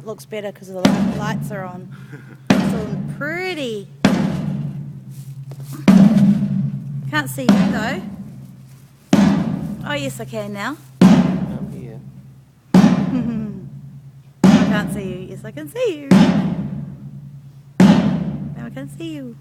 it looks better because the lights are on. It's all pretty. Can't see you though. Oh yes, I can now. I'm here. I can't see you. Yes, I can see you. Now I can see you.